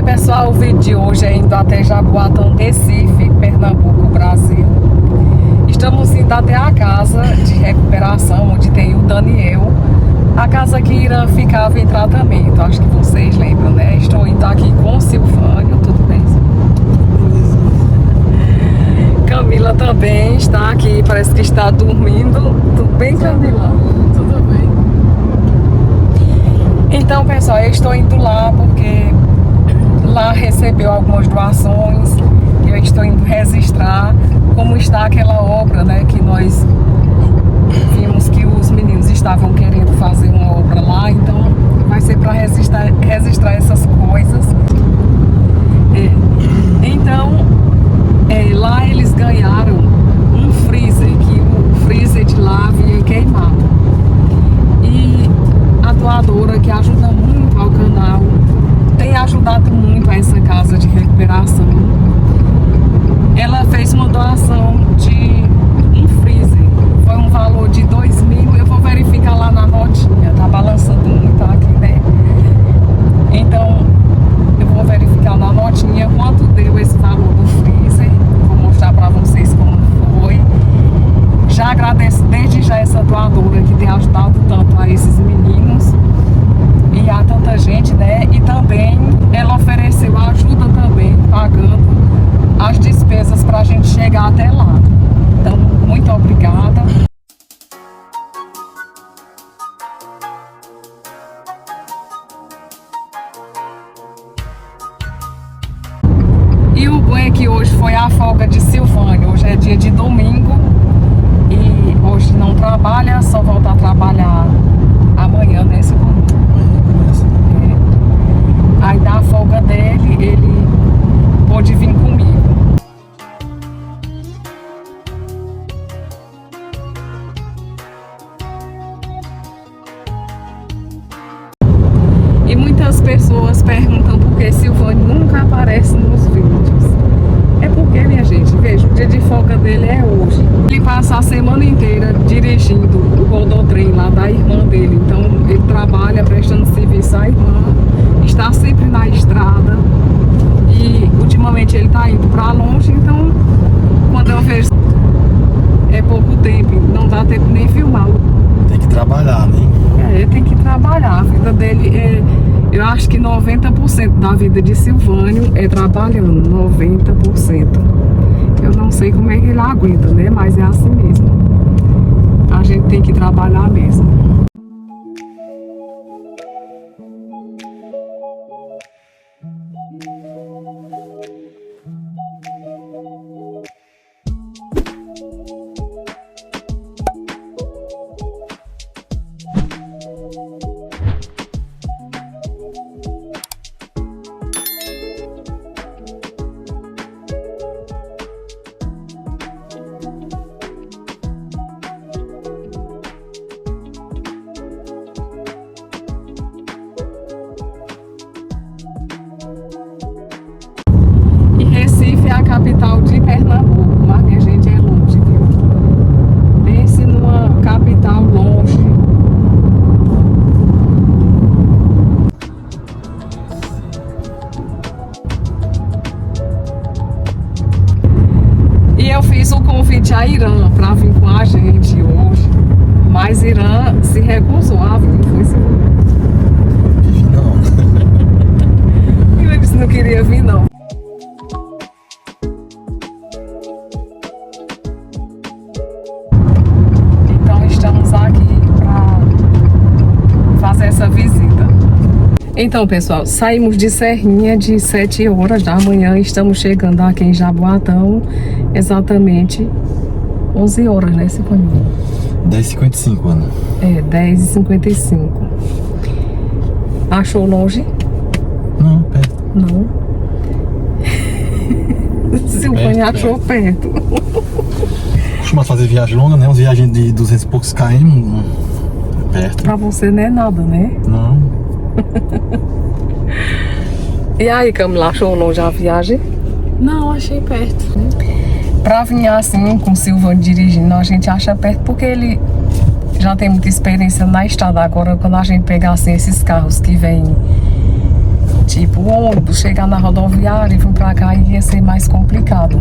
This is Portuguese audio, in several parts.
Oi pessoal, o vídeo de hoje é indo até Jaboatão, Recife, Pernambuco, Brasil. Estamos indo até a casa de recuperação onde tem o Daniel, a casa que Irã ficava em tratamento, acho que vocês lembram, né? Estou indo aqui com o Silvânio, tudo bem? Camila também está aqui, parece que está dormindo. Tudo bem, Camila? Tudo bem. Então pessoal, eu estou indo lá porque lá recebeu algumas doações. Eu estou indo registrar como está aquela obra, né? Que nós vimos que os meninos estavam querendo fazer uma obra lá. Então vai ser para registrar essas coisas. Então lá eles ganharam um freezer, que o freezer de lá vinha queimado. E a doadora, que ajuda muito ao canal, tem ajudado muito a essa casa de recuperação. Ela fez uma doação de um freezer. Foi um valor de 2.000. Eu vou verificar lá na notinha. Tá balançando muito aqui, né? Então, eu vou verificar na notinha quanto deu esse valor do freezer. Vou mostrar pra vocês como foi. Já agradeço desde já essa doadora que tem ajudado tanto a esses meninos e a tanta gente, né? E também ela ofereceu ajuda também, pagando as despesas pra gente chegar até lá. Então, muito obrigada. E o bom é que hoje foi a folga de Silvânio. Hoje é dia de domingo e hoje não trabalha, só volta a trabalhar amanhã, né, Silvânio? Aí da folga dele, ele pôde vir comigo. E muitas pessoas perguntam por que Silvânio nunca aparece nos vídeos. É porque, minha gente, veja, o dia de folga dele é hoje. Ele passa a semana inteira dirigindo o rodotrem lá da irmã dele. Então, ele trabalha prestando serviço à irmã, está sempre na estrada. E, ultimamente, ele está indo para longe. Então, quando eu vejo, é pouco tempo, não dá tempo nem filmar. Tem que trabalhar, né? Ele tem que trabalhar. A vida dele é... Eu acho que 90% da vida de Silvânio é trabalhando. 90%. Eu não sei como é que ele aguenta, né? Mas é assim mesmo. A gente tem que trabalhar mesmo. Recife é a capital de Pernambuco, mas minha gente é longe, viu? Pense numa capital longe. E eu fiz o convite a Irã para vir com a gente hoje, mas Irã se recusou a vir, foi assim. Não. Ele disse que não queria vir, não. Essa visita. Então, pessoal, saímos de Serrinha de 7 horas da manhã. Estamos chegando aqui em Jaboatão exatamente 11 horas, né, Silvânio? 10h55, Ana. É, 10h55. Achou longe? Não, perto. Não. Silvânio achou perto. Costuma fazer viagem longa, né? Umas viagens de 200 e poucos km. Perto. Pra você não é nada, né? Não. E aí, Camila, achou longe a viagem? Não, achei perto. Pra vir assim, com o Silvânio dirigindo, a gente acha perto porque ele já tem muita experiência na estrada. Agora, quando a gente pegar assim esses carros que vêm tipo o ônibus chegar na rodoviária e vir pra cá ia ser mais complicado.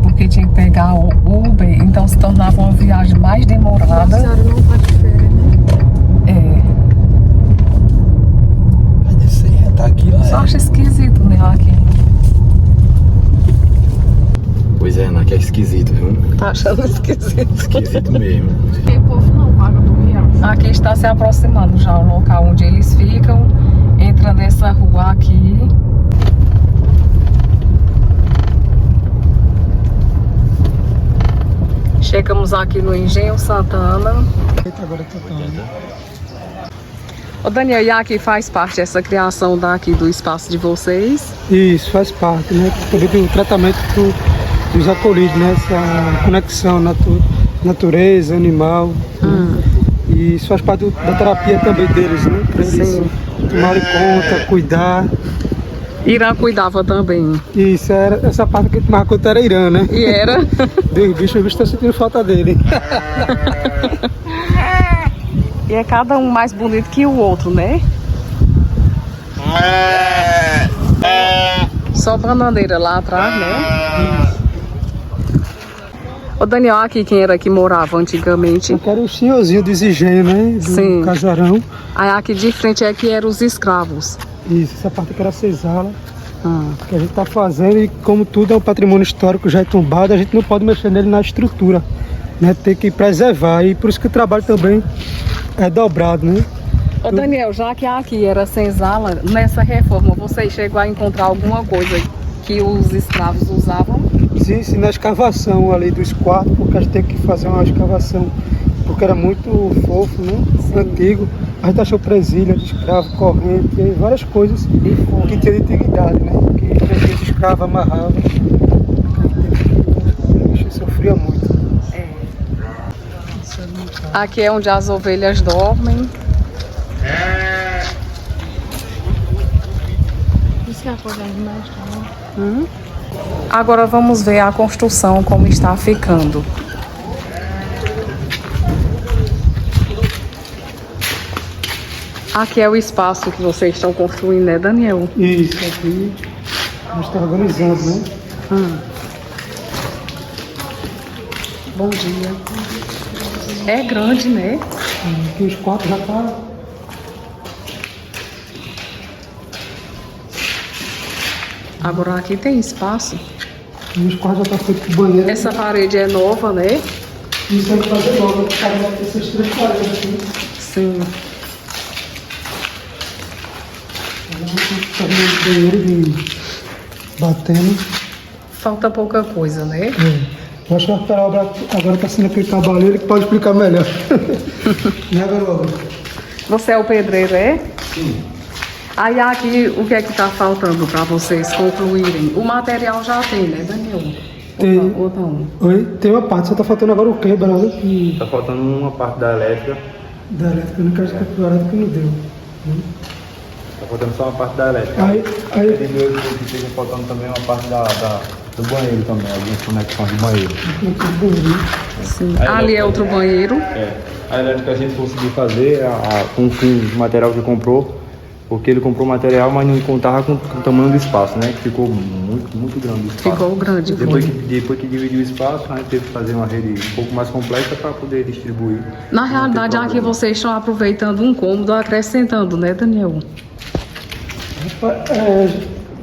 Porque tinha que pegar o Uber, então se tornava uma viagem mais demorada. A senhora não tá de férias, né? Vai descer, tá aqui, ó. Só acho esquisito, né, aqui. Pois é, aqui é esquisito, viu? Tá achando esquisito. Esquisito mesmo. Tem povo não paga do real. Aqui está se aproximando já o local onde eles ficam. Entra nessa rua aqui. Chegamos aqui no Engenho Santana. Agora tá tocando. Ô Daniel, e aqui faz parte dessa criação daqui do espaço de vocês? Isso faz parte, né? Também do tratamento dos acolhidos, né? Essa conexão natureza, animal. E isso faz parte da terapia também deles, né? Para eles Sim. tomarem conta, cuidar. Irã cuidava também. Isso, essa parte que tomava conta era Irã, né? E era? Deus, bicho, eu estou sentindo falta dele. E é cada um mais bonito que o outro, né? Só bananeira lá atrás, né? Ô Daniel, aqui quem era que morava antigamente? Eu quero o senhorzinho do engenho, né? Do Sim. casarão. Aí aqui de frente é que eram os escravos. Isso, essa parte que era a senzala. Que a gente está fazendo, e como tudo é um patrimônio histórico já é tombado, a gente não pode mexer nele na estrutura, né? Tem que preservar, e por isso que o trabalho também é dobrado, né? Ô Daniel, já que aqui era senzala, nessa reforma você chegou a encontrar alguma coisa que os escravos usavam? Sim, na escavação ali dos quartos, porque a gente tem que fazer uma escavação, porque era muito fofo, né? Antigo. A gente achou presilha de escravo, corrente, e várias coisas que tinha de antiguidade, né? Que presilha de escravo amarrava. A gente sofria muito. Aqui é onde as ovelhas dormem. Isso que é a coisa mais, né? Agora vamos ver a construção como está ficando. Aqui é o espaço que vocês estão construindo, né, Daniel? Isso, aqui a gente está organizando, né? Bom dia. É grande, né? Aqui os quartos já tá. Agora aqui tem espaço. E os quartos já tá feito com banheiro. Essa parede é nova, né? Isso aí fazer logo, que cada essas três paredes aqui. Sim. Fazendo banheiro e batendo. Falta pouca coisa, né? Eu acho que a obra agora está sendo aquele trabalho, ele que pode explicar melhor. Né, garoto? Você é o pedreiro, é? Sim. Aí aqui, o que é que está faltando para vocês concluírem? O material já tem, né, Daniel? Tem. Ou não? Oi? Tem uma parte, só tá faltando agora o quê, Baralho? Tá faltando uma parte da elétrica. Da elétrica, eu não quero que o Baralho que não deu. Tá faltando só uma parte da elétrica. Aí- Ele veio que fica faltando também uma parte do banheiro também, algumas conexões do banheiro. Sim. Aí Ali é outro banheiro. É. A elétrica a gente conseguiu fazer com o material que comprou, porque ele comprou material, mas não contava com o tamanho do espaço, né? Que ficou muito grande o espaço. Ficou grande. Depois que dividiu o espaço, a gente teve que fazer uma rede um pouco mais complexa para poder distribuir. Na realidade, aqui vocês estão aproveitando um cômodo, acrescentando, né, Daniel?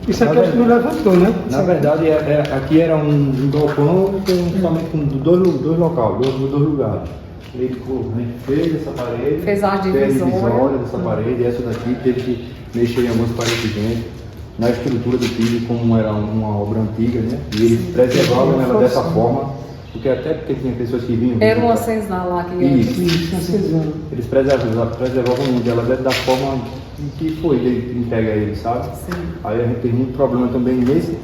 Isso aqui acho que não levantou, né? Na verdade, aqui era um galpão somente com dois locais, dois lugares. Ele fez essa parede, Fez a divisória divisória dessa parede, essa daqui teve que mexer em algumas paredes dentro, na estrutura do piso, como era uma obra antiga, né? E eles preservavam ela dessa forma, porque tinha pessoas que vinham. Era uma senzala aqui. Isso. Isso, acesando. Eles preservavam muito ela da forma que foi entregue a eles, sabe? Sim. Aí a gente teve muito problema também nesse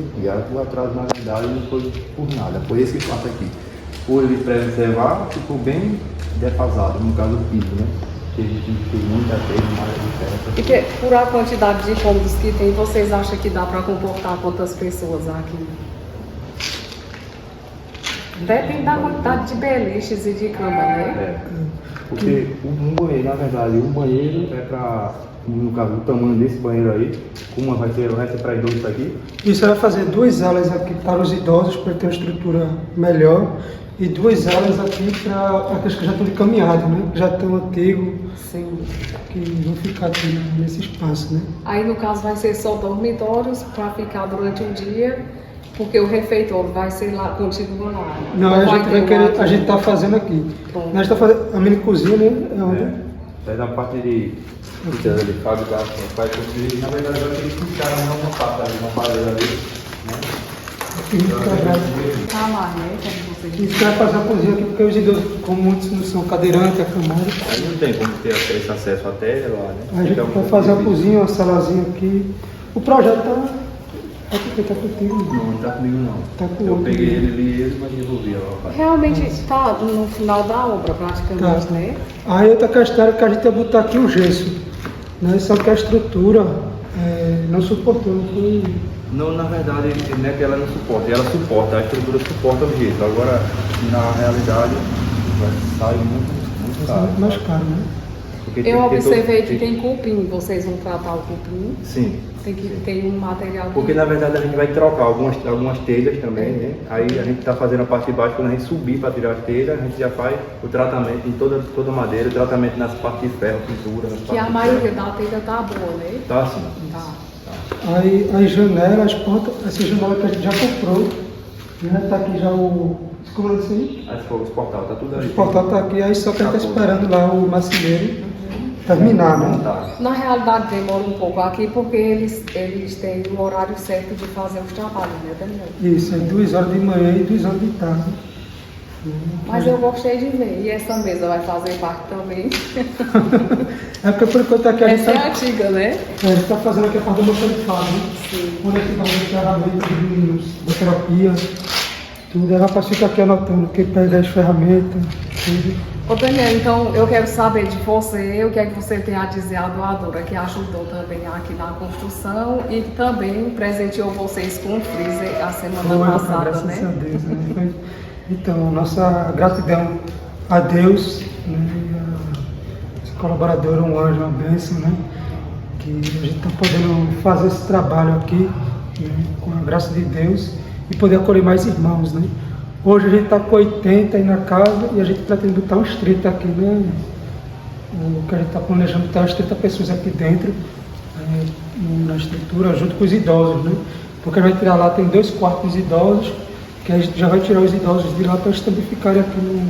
aqui. O atraso, na verdade, não foi por nada. Foi esse quarto aqui. Por ele preservar, ficou bem defasado, no caso do piso, né? Que a gente fez muita coisa, mais de E que, por a quantidade de cômodos que tem, vocês acham que dá para comportar quantas pessoas aqui? Depende da quantidade de beliches e de cama, né? Porque um banheiro, na verdade, um banheiro é para no caso, o tamanho desse banheiro aí, uma vai ser para idoso isso aqui. Isso vai fazer 2 alas aqui para os idosos, para ter uma estrutura melhor, e 2 alas aqui para aqueles que já estão de caminhada, né? Que já estão antigos, Sim. que vão ficar aqui nesse espaço, né? Aí no caso vai ser só dormitórios para ficar durante o dia, porque o refeitório vai ser lá, continua lá. Não, Ou a vai gente ter vai um querer, lado? a gente está fazendo aqui. Bom. Nós estamos fazendo a mini cozinha, né? É onde? Daí na parte de fábrica, faz construir, na verdade vai ter que puxar uma parte ali, uma parede ali, né? Aqui a gente trabalha. Tá lá, né? Como você A disse. gente vai fazer a cozinha aqui porque os idosos, como muitos não são cadeirantes, acamados, Aí não tem como ter esse acesso até lá, né? a gente Fica um vai pouco fazer uma difícil. cozinha, uma salazinha aqui. O projeto tá contigo. Não, não tá comigo não. Tá com Eu outro. peguei ele, li ele, mas devolvi a parte. Realmente está no final da obra, praticamente, Tá. né? Aí outra questão era que a gente ia botar aqui o gesso, né? Só que a estrutura não suportou, não foi. Não, na verdade, não é que ela não suporta, ela suporta, a estrutura suporta o jeito. Agora, na realidade, vai sair muito Vai ser muito caro. mais caro, né? Porque tem Eu que ter observei todo- que tem cupim, vocês vão tratar o cupim, Sim, tem um material. porque na verdade a gente vai trocar algumas telhas também, né? Aí a gente está fazendo a parte de baixo, quando a gente subir para tirar as telhas, a gente já faz o tratamento em toda a madeira, o tratamento nas partes de ferro, pintura, nas Que partes a de maioria ferro. da telha tá boa, né? Tá assim. Tá. Aí as janelas, as portas, essa janela que a gente já comprou, né? Tá aqui já o. Como é isso aí? Aí os portal, tá tudo ali. O portal tá aqui, aí só que a gente tá esperando lá o marceneiro terminar, né? Tá. Na realidade demora um pouco aqui porque eles têm o horário certo de fazer os trabalhos, né, Daniel? Isso, é 2 horas de manhã e 2 horas de tarde. Mas eu gostei de ver. E essa mesa vai fazer parte também. É porque por enquanto aqui a gente Essa é tá. antiga, né? A gente está fazendo aqui a parte do almoxarifado, né? Sim. Quando a gente vai ver ferramentas da terapia, tudo, aí rapaz fica aqui anotando que pega as ferramentas, tudo. Ô Daniel, então eu quero saber de você, o que é que você tem a dizer à doadora que ajudou também aqui na construção e também presenteou vocês com um freezer a semana passada, Graças né? a Deus, né? Então, nossa gratidão a Deus, né? E a esse colaborador, um anjo, uma bênção, né? Que a gente está podendo fazer esse trabalho aqui, né? Com a graça de Deus e poder acolher mais irmãos, né? Hoje a gente está com 80 aí na casa e a gente pretende botar uns 30 aqui, né? O que a gente está planejando botar umas 30 pessoas aqui dentro, na estrutura, junto com os idosos, né? Porque a gente vai tirar lá, tem 2 quartos idosos, que a gente já vai tirar os idosos de lá para eles também ficarem aqui no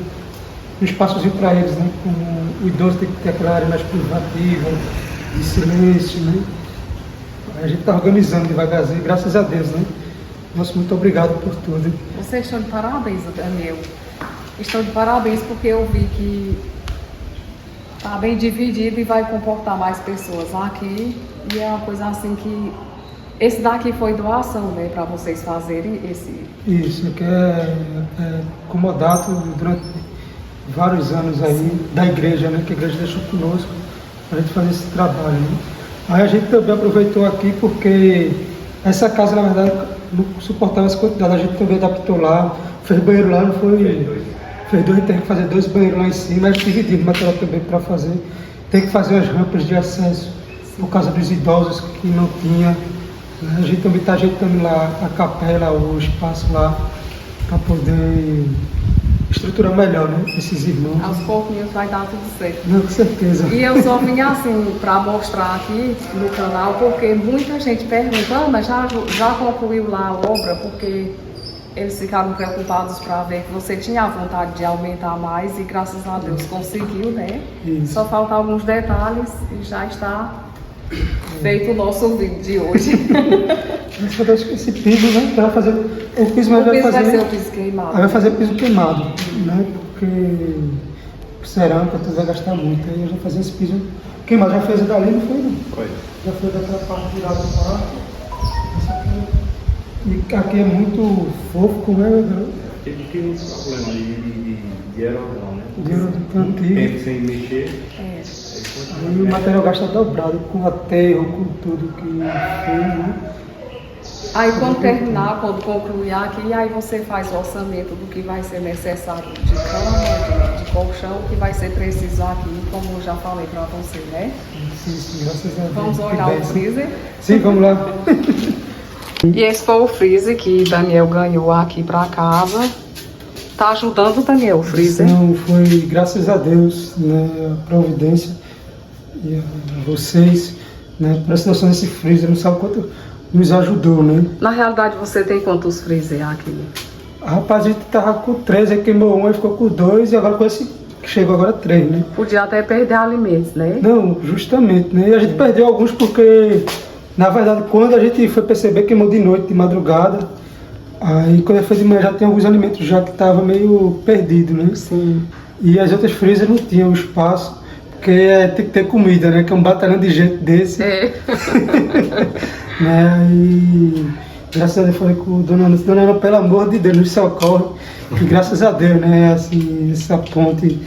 espaçozinho para eles, né? Com o idoso tem que ter aquela área mais privativa, de silêncio, né? A gente está organizando devagarzinho, graças a Deus, né? Nossa, muito obrigado por tudo. Vocês estão de parabéns, Daniel. Estão de parabéns porque eu vi que está bem dividido e vai comportar mais pessoas aqui. E é uma coisa assim que... Esse daqui foi doação, né? Para vocês fazerem esse... Isso, aqui é comodato durante vários anos aí da igreja, né? Que a igreja deixou conosco para a gente fazer esse trabalho, né? Aí a gente também aproveitou aqui porque essa casa, na verdade, não suportava essa quantidade. A gente também adaptou lá, fez banheiro lá, não foi... Fez 2, tem que fazer 2 banheiros lá em cima, mas dividindo material também para fazer. Tem que fazer as rampas de acesso por causa dos idosos que não tinha. A gente também está ajeitando lá a capela, o espaço lá, para poder estruturar melhor, né? Esses irmãos. Aos pouquinhos vai dar tudo certo. Não, com certeza. E eu só vim assim para mostrar aqui no canal, porque muita gente pergunta, mas já concluiu lá a obra, porque eles ficaram preocupados para ver que você tinha a vontade de aumentar mais e graças a Deus conseguiu, né? Isso. Só faltam alguns detalhes e já está feito o nosso vídeo de hoje. Mas só acho que esse piso, né? Vai fazer, o piso O vai piso fazer. vai ser o piso queimado. Aí vai fazer piso queimado, né? Porque cerâmica tudo vai gastar muito. Aí a gente vai fazer esse piso queimado. Já fez o dali, não foi? Não? Foi. Já fez daquela parte de lá do quarto. E aqui é muito fofo, como é? Tem esse problema de erosão, né? De erosão antigo. Tempo sem mexer. É. Aí o material gasta dobrado com aterro, com tudo que fez, né? Aí quando terminar, quando concluir aqui, aí você faz o orçamento do que vai ser necessário de cama, de colchão, que vai ser preciso aqui, como eu já falei para você, né? Sim, graças a Deus. Vamos olhar o freezer? Sim, vamos lá. E esse foi o freezer que Daniel ganhou aqui para casa. Tá ajudando, Daniel, o freezer? Não, foi graças a Deus, né, a providência e a vocês, né, por essa situação desse freezer, não sabe quanto nos ajudou, né? Na realidade, você tem quantos freezer aqui? Rapaz, a gente tava com 3, aí queimou um, aí ficou com 2, e agora com esse que chegou agora 3, né? Podia até perder alimentos, né? Não, justamente, né? E a gente perdeu alguns porque, na verdade, quando a gente foi perceber, queimou de noite, de madrugada. Aí quando foi de manhã já tem alguns alimentos já que estavam meio perdidos, né? Sim. E as outras freezers não tinham espaço, porque tem que ter comida, né? Que é um batalhão de gente desse. É. Né? E graças a Deus falei com Dona Ana, pelo amor de Deus, nos socorre. E graças a Deus, né? Assim, essa ponte,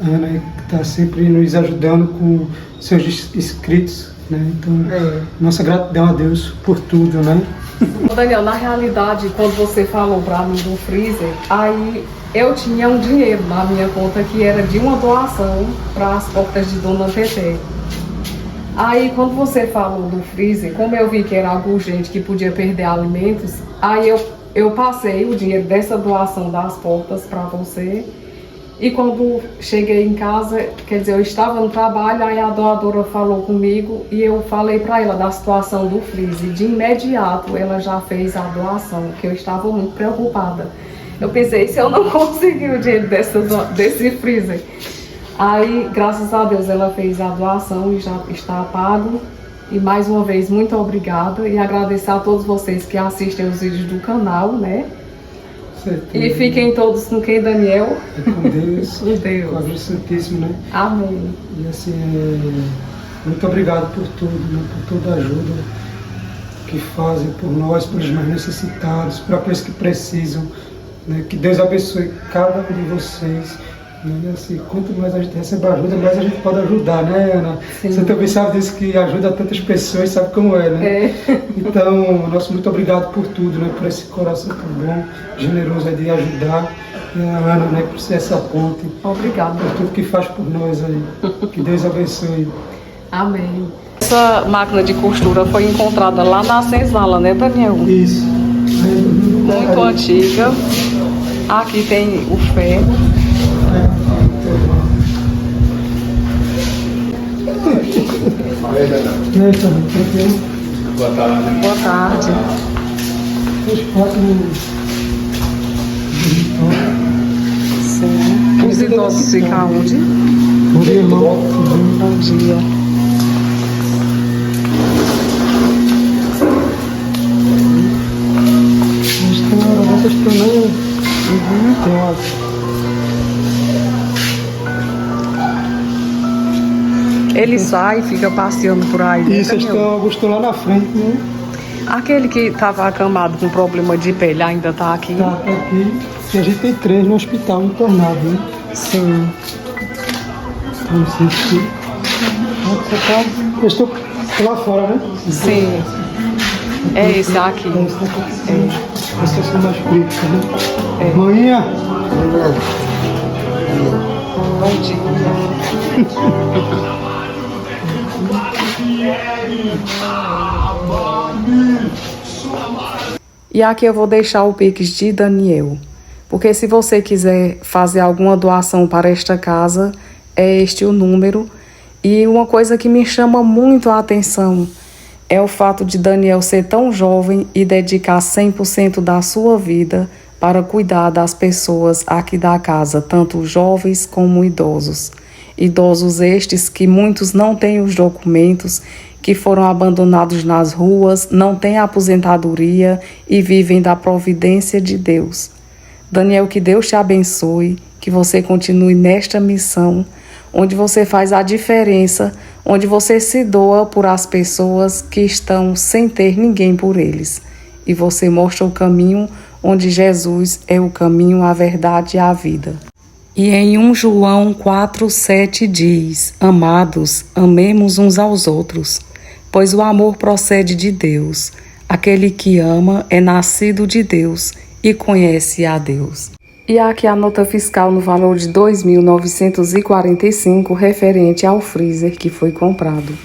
né, que está sempre nos ajudando com seus inscritos, né? Então, nossa gratidão a Deus por tudo, né? Daniel, na realidade, quando você falou para mim do freezer, aí eu tinha um dinheiro na minha conta que era de uma doação para as portas de Dona Tetê. Aí quando você falou do freezer, como eu vi que era algo urgente, que podia perder alimentos, aí eu passei o dinheiro dessa doação das portas para você. E quando cheguei em casa, quer dizer, eu estava no trabalho, aí a doadora falou comigo e eu falei para ela da situação do freezer. De imediato ela já fez a doação, que eu estava muito preocupada. Eu pensei, se eu não conseguir o dinheiro desse freezer. Aí, graças a Deus, ela fez a doação e já está pago. E mais uma vez, muito obrigada. E agradecer a todos vocês que assistem os vídeos do canal, né? E fiquem todos com quem, Daniel? Com Deus. Com Deus. Com a Virgem Santíssima, né? Amém. E assim, muito obrigado por tudo, né? Por toda a ajuda que fazem por nós, pelos mais necessitados, por aqueles que precisam, né? Que Deus abençoe cada um de vocês. E assim, quanto mais a gente recebe ajuda, mais a gente pode ajudar, né, Ana? Sim. Você também sabe disso, que ajuda tantas pessoas, sabe como é, né? É. Então, nosso muito obrigado por tudo, né? Por esse coração tão bom, generoso aí de ajudar. E a Ana, né? Por ser essa ponte. Obrigada. Por tudo que faz por nós aí. Que Deus abençoe. Amém. Essa máquina de costura foi encontrada lá na senzala, né, Daniel? Isso. Muito antiga. Aqui tem o ferro. Boa tarde. Boa tarde. Sim. Os idosos ficam onde? Bom dia, irmão. Bom dia. Ele sai e fica passeando por aí. Isso, eles estão lá na frente, né? Aquele que estava acamado com problema de pele ainda está aqui? Tá aqui. E a gente tem 3 no hospital internado, né? Sim. Vamos assistir. Eu estou lá fora, né? Sim. É esse aqui. É esse daqui. Esse é o mais crítico, né? É. Manhã. Bom dia. E aqui eu vou deixar o Pix de Daniel, porque se você quiser fazer alguma doação para esta casa, é este o número. E uma coisa que me chama muito a atenção é o fato de Daniel ser tão jovem e dedicar 100% da sua vida para cuidar das pessoas aqui da casa, tanto jovens como idosos. Idosos estes que muitos não têm os documentos, que foram abandonados nas ruas, não têm aposentadoria e vivem da providência de Deus. Daniel, que Deus te abençoe, que você continue nesta missão, onde você faz a diferença, onde você se doa por as pessoas que estão sem ter ninguém por eles. E você mostra o caminho onde Jesus é o caminho, a verdade e a vida. E em 1 João 4,7 diz: Amados, amemos uns aos outros, pois o amor procede de Deus. Aquele que ama é nascido de Deus e conhece a Deus. E aqui a nota fiscal no valor de R$ 2.945 referente ao freezer que foi comprado.